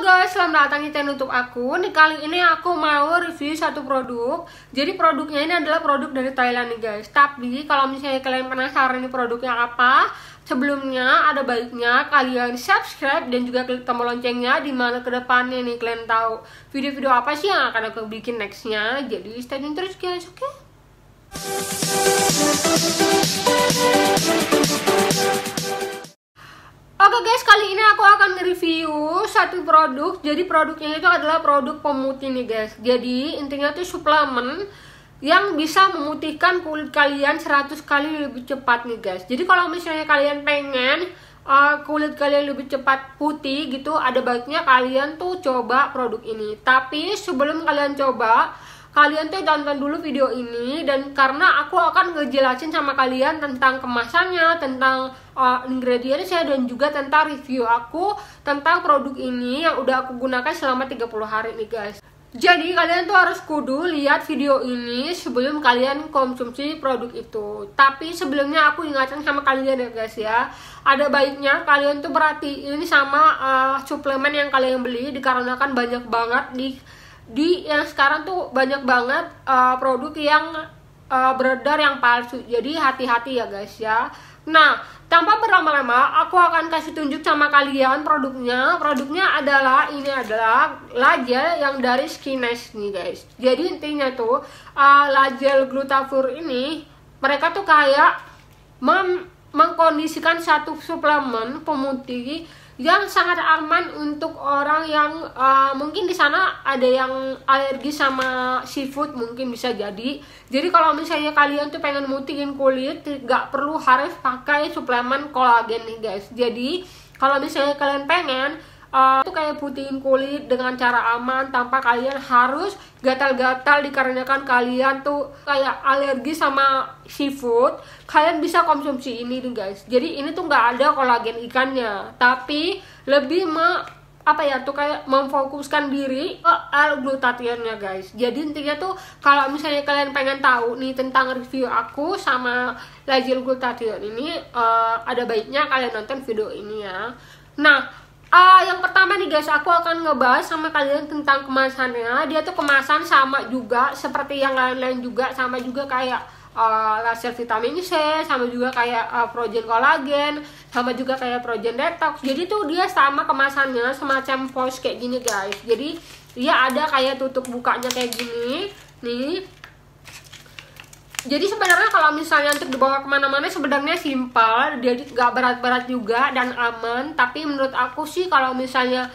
guys, selamat datang di channel YouTube aku. Kali ini aku mau review satu produk. Jadi produknya ini adalah produk dari Thailand nih guys. Tapi kalau misalnya kalian penasaran ini produknya apa, sebelumnya ada baiknya kalian subscribe dan juga klik tombol loncengnya, dimana kedepannya nih kalian tahu video-video apa sih yang akan aku bikin nextnya. Jadi stay tune terus guys, oke? Oke guys, kali ini aku akan review satu produk. Jadi produknya itu adalah produk pemutih nih guys. Jadi intinya tuh suplemen yang bisa memutihkan kulit kalian 100 kali lebih cepat nih guys. Jadi kalau misalnya kalian pengen kulit kalian lebih cepat putih gitu, ada baiknya kalian tuh coba produk ini. Tapi sebelum kalian coba, kalian tuh tonton dulu video ini, dan karena aku akan ngejelasin sama kalian tentang kemasannya, tentang ingredientsnya, dan juga tentang review aku tentang produk ini yang udah aku gunakan selama 30 hari nih guys. Jadi kalian tuh harus kudu lihat video ini sebelum kalian konsumsi produk itu. Tapi sebelumnya aku ingatkan sama kalian ya guys ya, ada baiknya kalian tuh perhatiin sama suplemen yang kalian beli, dikarenakan banyak banget di yang sekarang tuh banyak banget produk yang beredar yang palsu. Jadi hati-hati ya guys ya. Nah, tanpa berlama-lama aku akan kasih tunjuk sama kalian produknya. Produknya adalah Lagel yang dari Skinex nih guys. Jadi intinya tuh Lagel Glutathione ini mereka tuh kayak mengkondisikan satu suplemen pemutih yang sangat aman untuk orang yang mungkin di sana ada yang alergi sama seafood, mungkin bisa jadi. Jadi kalau misalnya kalian tuh pengen mutihin kulit, nggak perlu harus pakai suplemen kolagen nih guys. Jadi kalau misalnya kalian pengen tuh kayak putihin kulit dengan cara aman tanpa kalian harus gatal-gatal dikarenakan kalian tuh kayak alergi sama seafood, kalian bisa konsumsi ini nih guys. Jadi ini tuh nggak ada kolagen ikannya, tapi lebih kayak memfokuskan diri ke L-glutathione guys. Jadi intinya tuh kalau misalnya kalian pengen tahu nih tentang review aku sama Lagel Glutathione ini, ada baiknya kalian nonton video ini ya. Nah, yang pertama nih guys, aku akan ngebahas sama kalian tentang kemasannya. Dia tuh kemasan sama juga seperti yang lain-lain juga, sama juga kayak Lagel vitamin C, sama juga kayak Progen kolagen, sama juga kayak Progen detox. Jadi tuh dia sama kemasannya, semacam pouch kayak gini guys. Jadi dia ada kayak tutup bukanya kayak gini nih. Jadi sebenarnya kalau misalnya untuk dibawa kemana-mana sebenarnya simpel, dia nggak berat-berat juga dan aman. Tapi menurut aku sih kalau misalnya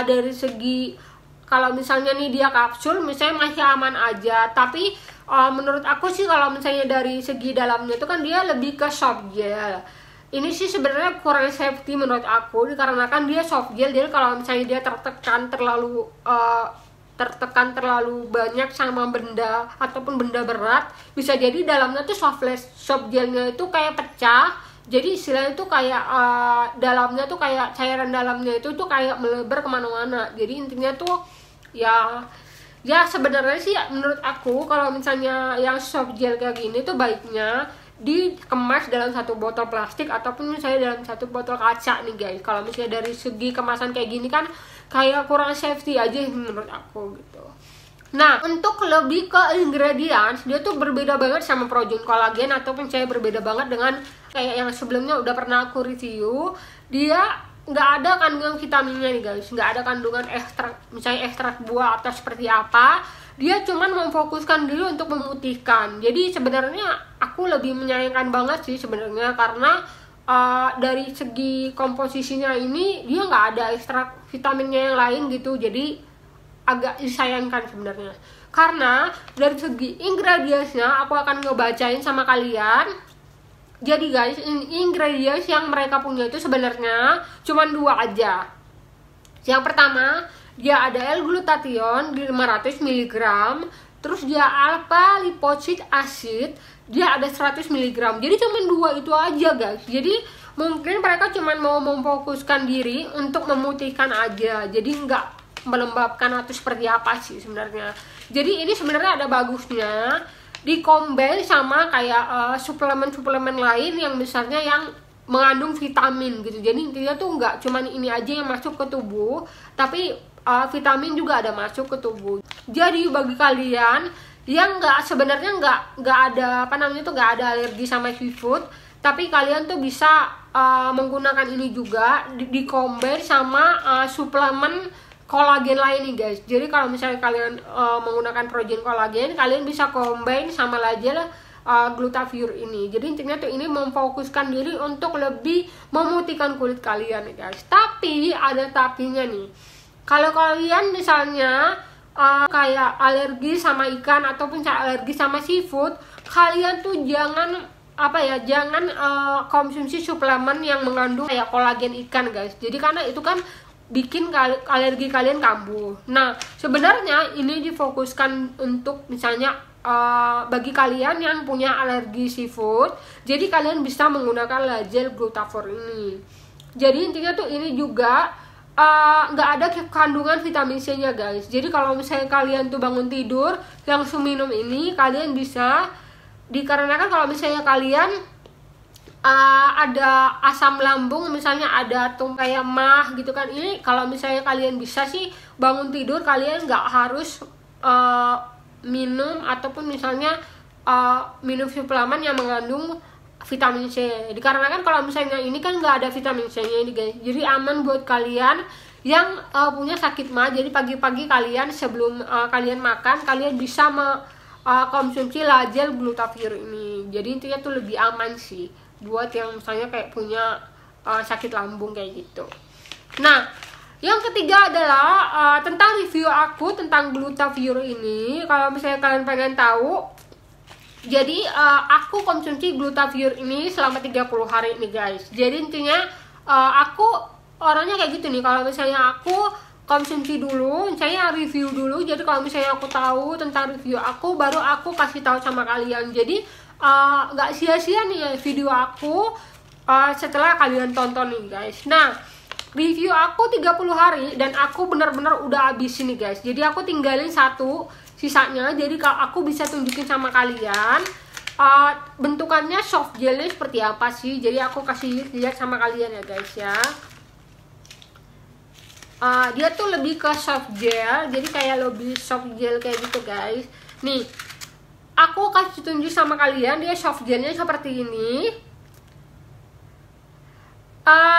dari segi, kalau misalnya nih dia kapsul misalnya masih aman aja. Tapi menurut aku sih kalau misalnya dari segi dalamnya itu kan dia lebih ke soft gel. Ini sih sebenarnya kurang safety menurut aku, dikarenakan dia soft gel. Jadi kalau misalnya dia tertekan terlalu banyak sama benda ataupun benda berat, bisa jadi dalamnya tuh soft gelnya itu kayak pecah. Jadi istilahnya tuh kayak dalamnya tuh kayak cairan dalamnya itu tuh kayak melebar kemana-mana. Jadi intinya tuh ya sebenarnya sih menurut aku kalau misalnya yang soft gel kayak gini tuh baiknya dikemas dalam satu botol plastik ataupun misalnya dalam satu botol kaca nih guys. Kalau misalnya dari segi kemasan kayak gini kan kayak kurang safety aja menurut aku gitu. Nah, untuk lebih ke ingredients, dia tuh berbeda banget sama Progen kolagen, ataupun saya berbeda banget dengan kayak yang sebelumnya udah pernah aku review. Dia nggak ada kandungan vitaminnya nih guys, nggak ada kandungan ekstrak, misalnya ekstrak buah atau seperti apa. Dia cuman memfokuskan diri untuk memutihkan. Jadi sebenarnya aku lebih menyayangkan banget sih sebenarnya, karena dari segi komposisinya ini dia nggak ada ekstrak vitaminnya yang lain gitu. Jadi agak disayangkan sebenarnya, karena dari segi ingredientsnya aku akan ngebacain sama kalian. Jadi guys, ingredients yang mereka punya itu sebenarnya cuma 2 aja. Yang pertama, dia ada L-glutathione 500 mg, terus dia alpha lipoic acid, dia ada 100 mg. Jadi cuma 2 itu aja guys. Jadi mungkin mereka cuma mau memfokuskan diri untuk memutihkan aja. Jadi nggak melembabkan atau seperti apa sih sebenarnya. Jadi ini sebenarnya ada bagusnya di-combine sama kayak suplemen-suplemen lain yang misalnya yang mengandung vitamin gitu. Jadi intinya tuh nggak cuman ini aja yang masuk ke tubuh, tapi vitamin juga ada masuk ke tubuh. Jadi bagi kalian yang sebenarnya nggak ada nggak ada alergi sama seafood, tapi kalian tuh bisa menggunakan ini juga di combine sama suplemen kolagen lain nih guys. Jadi kalau misalnya kalian menggunakan protein kolagen, kalian bisa combine sama lajel glutathione ini. Jadi intinya tuh ini memfokuskan diri untuk lebih memutihkan kulit kalian nih guys. Tapi ada tapinya nih. Kalau kalian misalnya kayak alergi sama ikan ataupun alergi sama seafood, kalian tuh jangan konsumsi suplemen yang mengandung kayak kolagen ikan guys. Jadi karena itu kan bikin alergi kalian kambuh. Nah, sebenarnya ini difokuskan untuk misalnya bagi kalian yang punya alergi seafood, jadi kalian bisa menggunakan lajel glutathione ini. Jadi intinya tuh ini juga nggak ada kandungan vitamin C nya guys. Jadi kalau misalnya kalian tuh bangun tidur langsung minum ini, kalian bisa, dikarenakan kalau misalnya kalian ada asam lambung, misalnya ada kayak mah gitu kan, ini kalau misalnya kalian bisa sih bangun tidur kalian nggak harus minum ataupun misalnya minum suplemen yang mengandung vitamin C. Dikarenakan kalau misalnya ini kan nggak ada vitamin C nya ini guys, jadi aman buat kalian yang punya sakit mah. Jadi pagi-pagi kalian sebelum kalian makan, kalian bisa konsumsi lajel glutathione ini. Jadi intinya tuh lebih aman sih buat yang misalnya kayak punya sakit lambung kayak gitu. Nah, yang ketiga adalah tentang review aku tentang glutathione ini. Kalau misalnya kalian pengen tahu, jadi aku konsumsi glutathione ini selama 30 hari nih guys. Jadi intinya aku orangnya kayak gitu nih. Kalau misalnya aku konsumsi dulu, saya review dulu. Jadi kalau misalnya aku tahu tentang review aku, baru aku kasih tahu sama kalian. Jadi nggak sia-sia nih video aku setelah kalian tonton nih guys. Nah, review aku 30 hari dan aku benar-benar udah habis nih guys. Jadi aku tinggalin satu sisanya. Jadi kalau aku bisa tunjukin sama kalian bentukannya soft gelnya seperti apa sih. Jadi aku kasih lihat sama kalian ya guys ya. Dia tuh lebih ke soft gel, jadi kayak lebih soft gel kayak gitu guys. Nih, aku kasih tunjuk sama kalian, dia soft gelnya seperti ini.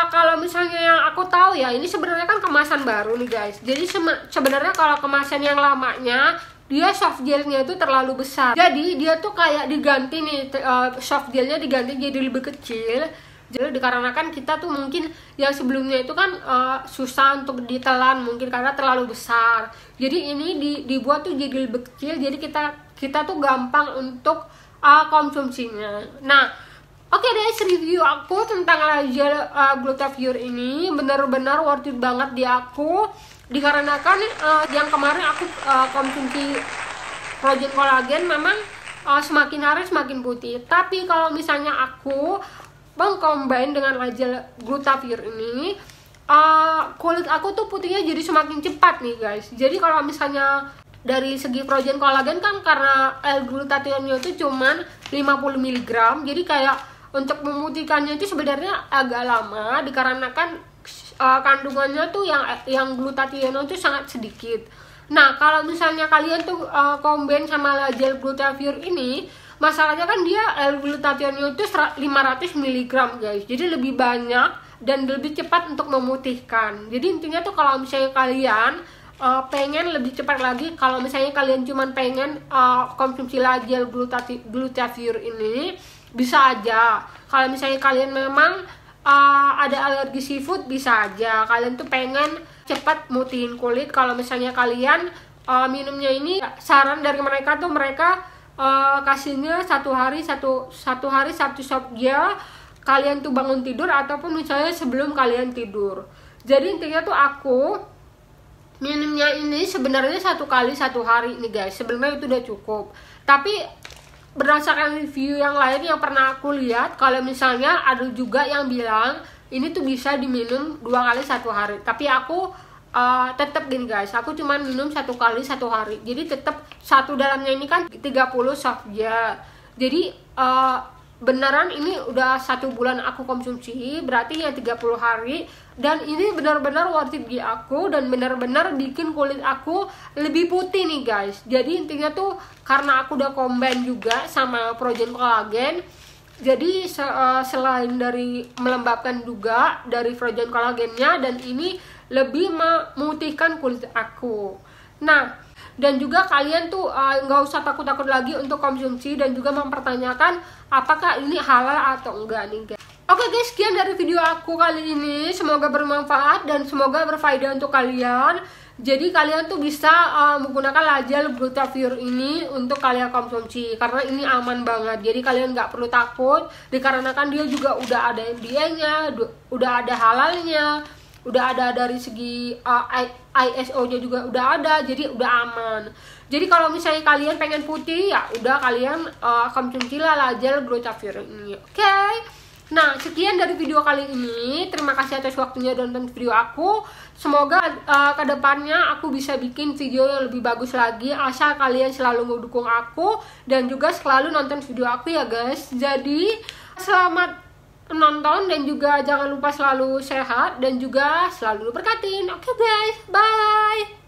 Kalau misalnya yang aku tahu ya, ini sebenarnya kan kemasan baru nih guys. Jadi sebenarnya kalau kemasan yang lamanya, dia soft gelnya itu terlalu besar. Jadi dia tuh kayak diganti nih, soft gelnya diganti jadi lebih kecil. Jadi dikarenakan kita tuh mungkin yang sebelumnya itu kan susah untuk ditelan mungkin karena terlalu besar. Jadi ini dibuat tuh jadi lebih kecil, jadi kita tuh gampang untuk konsumsinya. Nah, oke deh, review aku tentang lajel glutathione ini benar-benar worth it banget di aku. Dikarenakan yang kemarin aku konsumsi protein kolagen memang semakin hari semakin putih. Tapi kalau misalnya aku mengcombine dengan lajel glutathione ini, kulit aku tuh putihnya jadi semakin cepat nih guys. Jadi kalau misalnya dari segi protein kolagen kan karena L-glutathione itu cuman 50 mg, jadi kayak untuk memutihkannya itu sebenarnya agak lama dikarenakan kandungannya tuh yang glutathione itu sangat sedikit. Nah, kalau misalnya kalian tuh combine sama lajel glutathione ini, masalahnya kan dia L-glutathione itu 500 mg guys, jadi lebih banyak dan lebih cepat untuk memutihkan. Jadi intinya tuh kalau misalnya kalian pengen lebih cepat lagi, kalau misalnya kalian cuman pengen konsumsi lajel glutathione ini, bisa aja. Kalau misalnya kalian memang ada alergi seafood, bisa aja. Kalian tuh pengen cepat mutihin kulit, kalau misalnya kalian minumnya ini, saran dari mereka tuh mereka kasihnya satu hari satu soft gel, kalian tuh bangun tidur ataupun misalnya sebelum kalian tidur. Jadi intinya tuh aku minumnya ini sebenarnya 1 kali 1 hari nih guys, sebenarnya itu udah cukup. Tapi berdasarkan review yang lain yang pernah aku lihat, kalau misalnya ada juga yang bilang ini tuh bisa diminum 2 kali 1 hari. Tapi aku tetap gini guys, aku cuma minum 1 kali 1 hari. Jadi tetap satu dalamnya ini kan 30 soft gel. Jadi beneran ini udah 1 bulan aku konsumsi, berarti yang 30 hari Dan ini benar-benar worth it di aku, dan benar-benar bikin kulit aku lebih putih nih guys. Jadi intinya tuh karena aku udah combine juga sama Progen Collagen, jadi selain dari melembabkan juga dari Progen Collagennya, dan ini lebih memutihkan kulit aku. Nah, dan juga kalian tuh nggak usah takut-takut lagi untuk konsumsi dan juga mempertanyakan apakah ini halal atau enggak nih guys. Oke guys, sekian dari video aku kali ini. Semoga bermanfaat dan semoga berfaedah untuk kalian. Jadi kalian tuh bisa menggunakan Lajel Glutathione ini untuk kalian konsumsi, karena ini aman banget. Jadi kalian nggak perlu takut, dikarenakan dia juga udah ada FDA-nya, udah ada halalnya, udah ada dari segi ISO-nya juga udah ada, jadi udah aman. Jadi kalau misalnya kalian pengen putih, ya udah kalian konsumsilah Lajel Glutathione ini. Oke. Nah, sekian dari video kali ini. Terima kasih atas waktunya nonton video aku. Semoga kedepannya aku bisa bikin video yang lebih bagus lagi, asal kalian selalu mendukung aku dan juga selalu nonton video aku ya guys. Jadi selamat nonton dan juga jangan lupa selalu sehat dan juga selalu diberkatin. Oke guys, bye.